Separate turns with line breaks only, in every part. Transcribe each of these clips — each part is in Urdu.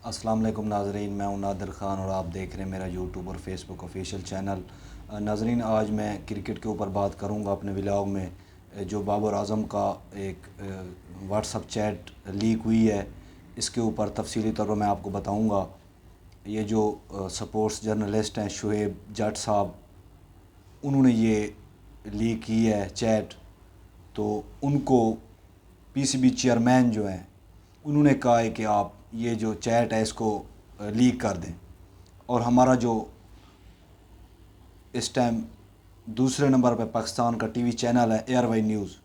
السلام علیکم ناظرین، میں ہوں نادر خان اور آپ دیکھ رہے ہیں میرا یوٹیوب اور فیس بک آفیشیل چینل۔ ناظرین، آج میں کرکٹ کے اوپر بات کروں گا اپنے ولاگ میں۔ جو بابر اعظم کا ایک واٹس اپ چیٹ لیک ہوئی ہے، اس کے اوپر تفصیلی طور پر میں آپ کو بتاؤں گا۔ یہ جو سپورٹس جرنلسٹ ہیں شعیب جٹ صاحب، انہوں نے یہ لیک کی ہے چیٹ، تو ان کو پی سی بی چیئرمین جو ہیں انہوں نے کہا ہے کہ آپ یہ جو چیٹ ہے اس کو لیک کر دیں، اور ہمارا جو اس ٹائم دوسرے نمبر پہ پاکستان کا ٹی وی چینل ہے ایئر وائی نیوز،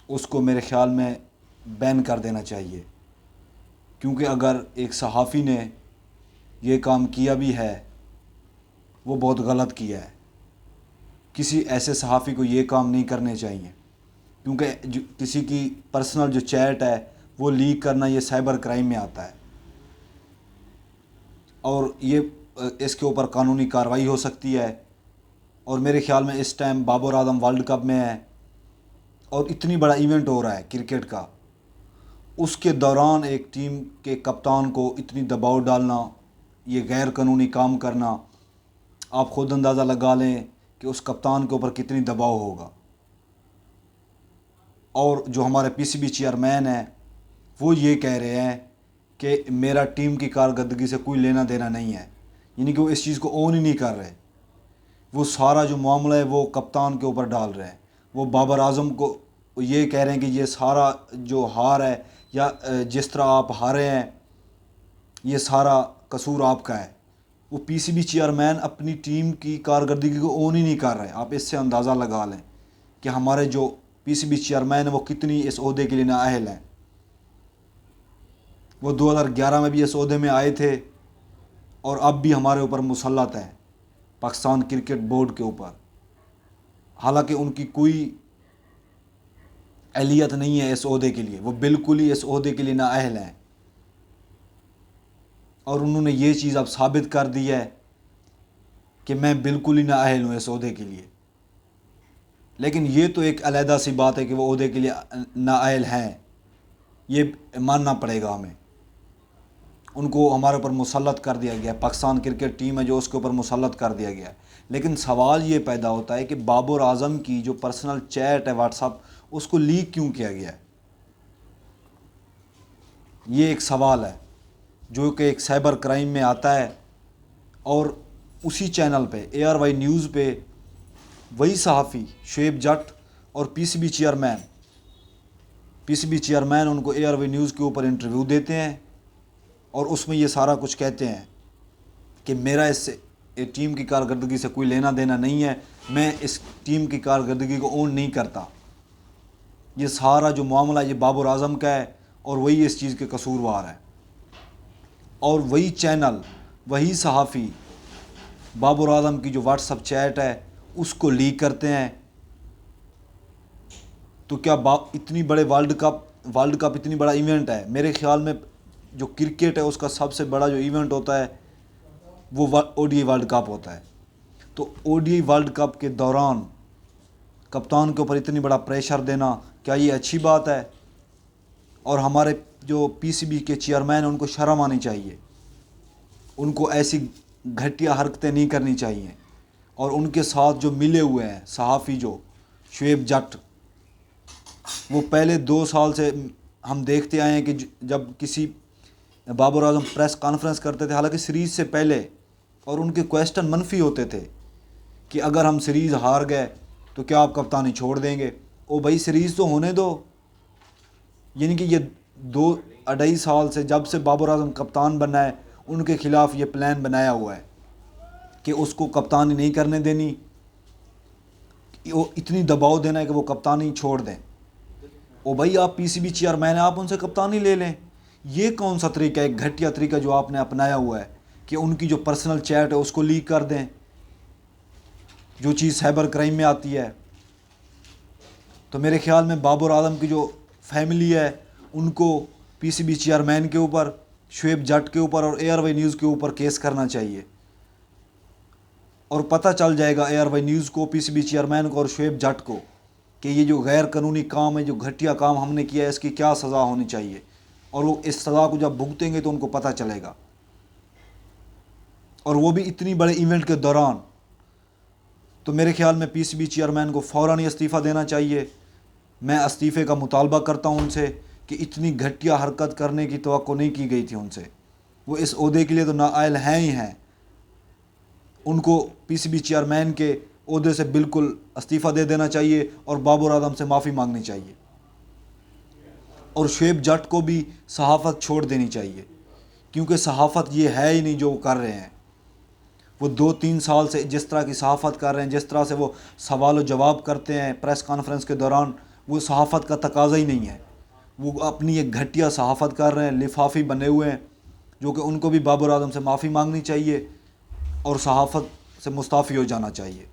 اس کو میرے خیال میں بین کر دینا چاہیے، کیونکہ اگر ایک صحافی نے یہ کام کیا بھی ہے وہ بہت غلط کیا ہے۔ کسی ایسے صحافی کو یہ کام نہیں کرنے چاہیے، کیونکہ کسی کی پرسنل جو چیٹ ہے وہ لیک کرنا یہ سائبر کرائم میں آتا ہے، اور یہ اس کے اوپر قانونی کارروائی ہو سکتی ہے۔ اور میرے خیال میں اس time Babar Azam world cup میں ہے اور اتنی بڑا ایونٹ ہو رہا ہے کرکٹ کا، اس کے دوران ایک ٹیم کے کپتان کو اتنی دباؤ ڈالنا، یہ غیر قانونی کام کرنا، آپ خود اندازہ لگا لیں کہ اس کپتان کے اوپر کتنی دباؤ ہوگا۔ اور جو ہمارے پی سی بی چیئرمین ہیں وہ یہ کہہ رہے ہیں کہ میرا ٹیم کی کارکردگی سے کوئی لینا دینا نہیں ہے، یعنی کہ وہ اس چیز کو اون ہی نہیں کر رہے۔ وہ سارا جو معاملہ ہے وہ کپتان کے اوپر ڈال رہے ہیں۔ وہ بابر اعظم کو یہ کہہ رہے ہیں کہ یہ سارا جو ہار ہے یا جس طرح آپ ہارے ہیں یہ سارا قصور آپ کا ہے۔ وہ پی سی بی چیئرمین اپنی ٹیم کی کارکردگی کو اون ہی نہیں کر رہے۔ آپ اس سے اندازہ لگا لیں کہ ہمارے جو پی سی بی چیئرمین ہیں وہ کتنی اس عہدے کے لیے نااہل ہیں۔ وہ 2011 میں بھی اس عہدے میں آئے تھے اور اب بھی ہمارے اوپر مسلط ہیں، پاکستان کرکٹ بورڈ کے اوپر، حالانکہ ان کی کوئی اہلیت نہیں ہے اس عہدے کے لیے، وہ بالکل ہی اس عہدے کے لیے نااہل ہیں، اور انہوں نے یہ چیز اب ثابت کر دی ہے کہ میں بالکل ہی نااہل ہوں اس عہدے کے لیے۔ لیکن یہ تو ایک علیحدہ سی بات ہے کہ وہ عہدے کے لیے نااہل ہیں، یہ ماننا پڑے گا ہمیں۔ ان کو ہمارے اوپر مسلط کر دیا گیا، پاکستان کرکٹ ٹیم ہے جو اس کے اوپر مسلط کر دیا گیا ہے۔ لیکن سوال یہ پیدا ہوتا ہے کہ بابر اعظم کی جو پرسنل چیٹ ہے واٹس اپ، اس کو لیک کیوں کیا گیا ہے؟ یہ ایک سوال ہے جو کہ ایک سائبر کرائم میں آتا ہے۔ اور اسی چینل پہ ایئر وائی نیوز پہ وہی صحافی شعیب جٹ اور پی سی بی چیئرمین ان کو ایئر وائی نیوز کے اوپر انٹرویو دیتے ہیں، اور اس میں یہ سارا کچھ کہتے ہیں کہ میرا اس سے ٹیم کی کارکردگی سے کوئی لینا دینا نہیں ہے، میں اس ٹیم کی کارکردگی کو اون نہیں کرتا۔ یہ سارا جو معاملہ یہ بابر اعظم کا ہے اور وہی اس چیز کے قصوروار ہے۔ اور وہی چینل، وہی صحافی بابر اعظم کی جو واٹس اپ چیٹ ہے اس کو لیک کرتے ہیں۔ تو کیا اتنی بڑے ورلڈ کپ اتنی بڑا ایونٹ ہے، میرے خیال میں جو کرکٹ ہے اس کا سب سے بڑا جو ایونٹ ہوتا ہے وہ O D I world cup ہوتا ہے۔ تو O D I world cup کے دوران کپتان کے اوپر اتنی بڑا پریشر دینا، کیا یہ اچھی بات ہے؟ اور ہمارے جو پی سی بی کے چیئرمین ہیں ان کو شرم آنی چاہیے، ان کو ایسی گھٹیا حرکتیں نہیں کرنی چاہیے۔ اور ان کے ساتھ جو ملے ہوئے ہیں صحافی جو شعیب جٹ، وہ پہلے 2 سال سے ہم دیکھتے آئے ہیں کہ جب کسی بابر اعظم پریس کانفرنس کرتے تھے، حالانکہ سیریز سے پہلے، اور ان کے کویسچن منفی ہوتے تھے کہ اگر ہم سیریز ہار گئے تو کیا آپ کپتانی چھوڑ دیں گے؟ او بھائی سیریز تو ہونے دو۔ یعنی کہ یہ 2-2.5 سال سے جب سے بابر اعظم کپتان بنا ہے ان کے خلاف یہ پلان بنایا ہوا ہے کہ اس کو کپتانی نہیں کرنے دینی، وہ اتنی دباؤ دینا ہے کہ وہ کپتانی چھوڑ دیں۔ او بھائی آپ پی سی بی چیئرمین ہیں، آپ ان سے کپتانی لے لیں۔ یہ کون سا طریقہ ہے، ایک گھٹیا طریقہ جو آپ نے اپنایا ہوا ہے کہ ان کی جو پرسنل چیٹ ہے اس کو لیک کر دیں، جو چیز سائبر کرائم میں آتی ہے۔ تو میرے خیال میں بابر اعظم کی جو فیملی ہے ان کو پی سی بی چیئرمین کے اوپر، شعیب جٹ کے اوپر اور ایئر وائی نیوز کے اوپر کیس کرنا چاہیے، اور پتہ چل جائے گا ایئر وائی نیوز کو، پی سی بی چیئرمین کو اور شعیب جٹ کو کہ یہ جو غیر قانونی کام ہے، جو گھٹیا کام ہم نے کیا ہے، اس کی کیا سزا ہونی چاہیے۔ اور وہ اس سزا کو جب بھگتیں گے تو ان کو پتہ چلے گا، اور وہ بھی اتنی بڑے ایونٹ کے دوران۔ تو میرے خیال میں پی سی بی چیئرمین کو فوراً ہی استعفیٰ دینا چاہیے۔ میں استعفے کا مطالبہ کرتا ہوں ان سے کہ اتنی گھٹیا حرکت کرنے کی توقع نہیں کی گئی تھی ان سے، وہ اس عہدے کے لیے تو نااہل ہیں ہی ہیں۔ ان کو پی سی بی چیئرمین کے عہدے سے بالکل استعفیٰ دے دینا چاہیے اور بابر اعظم سے معافی مانگنی چاہیے، اور شعیب جٹ کو بھی صحافت چھوڑ دینی چاہیے، کیونکہ صحافت یہ ہے ہی نہیں جو وہ کر رہے ہیں۔ وہ 2-3 سال سے جس طرح کی صحافت کر رہے ہیں، جس طرح سے وہ سوال و جواب کرتے ہیں پریس کانفرنس کے دوران، وہ صحافت کا تقاضا ہی نہیں ہے۔ وہ اپنی ایک گھٹیا صحافت کر رہے ہیں، لفافی بنے ہوئے ہیں، جو کہ ان کو بھی بابر اعظم سے معافی مانگنی چاہیے اور صحافت سے مستعفی ہو جانا چاہیے۔